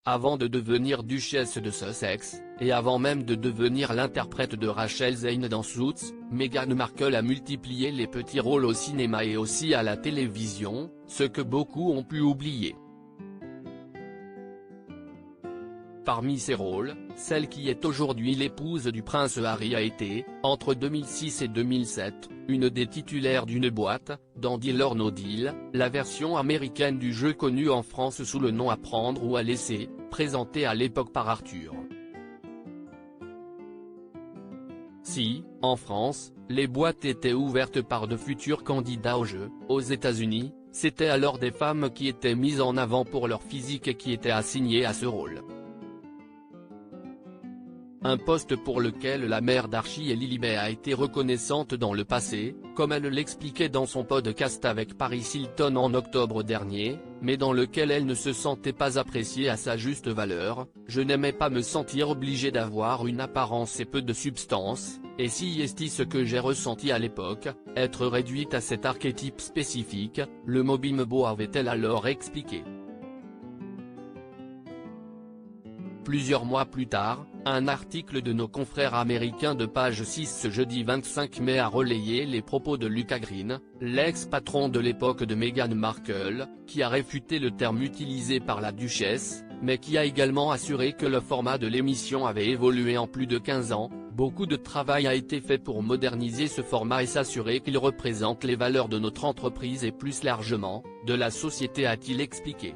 Avant de devenir duchesse de Sussex, et avant même de devenir l'interprète de Rachel Zane dans Suits, Meghan Markle a multiplié les petits rôles au cinéma et aussi à la télévision, ce que beaucoup ont pu oublier. Parmi ces rôles, celle qui est aujourd'hui l'épouse du prince Harry a été, entre 2006 et 2007, une des titulaires d'une boîte, dans Deal or No Deal, la version américaine du jeu connu en France sous le nom À prendre ou à laisser, présenté à l'époque par Arthur. Si, en France, les boîtes étaient ouvertes par de futurs candidats au jeu, aux États-Unis, c'était alors des femmes qui étaient mises en avant pour leur physique et qui étaient assignées à ce rôle. Un poste pour lequel la mère d'Archie et Lily May a été reconnaissante dans le passé, comme elle l'expliquait dans son podcast avec Paris Hilton en octobre dernier, mais dans lequel elle ne se sentait pas appréciée à sa juste valeur. Je n'aimais pas me sentir obligée d'avoir une apparence et peu de substance, et si est ce que j'ai ressenti à l'époque, être réduite à cet archétype spécifique, le mot bimbo avait-elle alors expliqué. Plusieurs mois plus tard, un article de nos confrères américains de Page 6 ce jeudi 25 mai a relayé les propos de Lucas Green, l'ex-patron de l'époque de Meghan Markle, qui a réfuté le terme utilisé par la duchesse, mais qui a également assuré que le format de l'émission avait évolué en plus de 15 ans. Beaucoup de travail a été fait pour moderniser ce format et s'assurer qu'il représente les valeurs de notre entreprise et plus largement, de la société, a-t-il expliqué.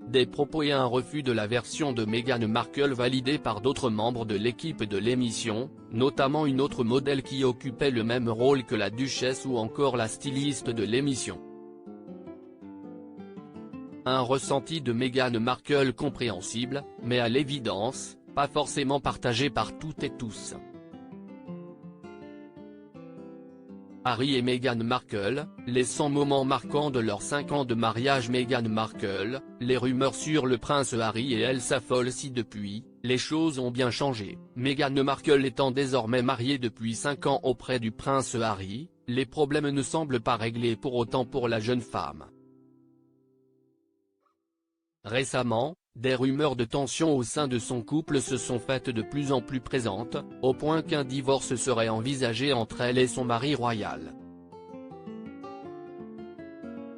Des propos et un refus de la version de Meghan Markle validée par d'autres membres de l'équipe de l'émission, notamment une autre modèle qui occupait le même rôle que la duchesse ou encore la styliste de l'émission. Un ressenti de Meghan Markle compréhensible, mais à l'évidence, pas forcément partagé par toutes et tous. Harry et Meghan Markle, les 100 moments marquants de leurs 5 ans de mariage. Meghan Markle, les rumeurs sur le prince Harry et elle s'affolent si depuis, les choses ont bien changé. Meghan Markle étant désormais mariée depuis 5 ans auprès du prince Harry, les problèmes ne semblent pas réglés pour autant pour la jeune femme. Récemment, des rumeurs de tension au sein de son couple se sont faites de plus en plus présentes, au point qu'un divorce serait envisagé entre elle et son mari royal.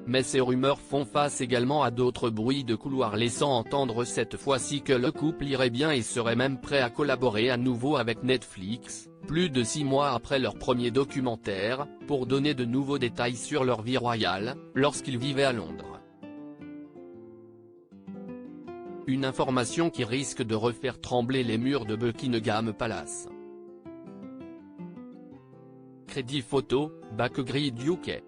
Mais ces rumeurs font face également à d'autres bruits de couloir laissant entendre cette fois-ci que le couple irait bien et serait même prêt à collaborer à nouveau avec Netflix, plus de 6 mois après leur premier documentaire, pour donner de nouveaux détails sur leur vie royale, lorsqu'ils vivaient à Londres. Une information qui risque de refaire trembler les murs de Buckingham Palace. Crédit photo, Backgrid UK.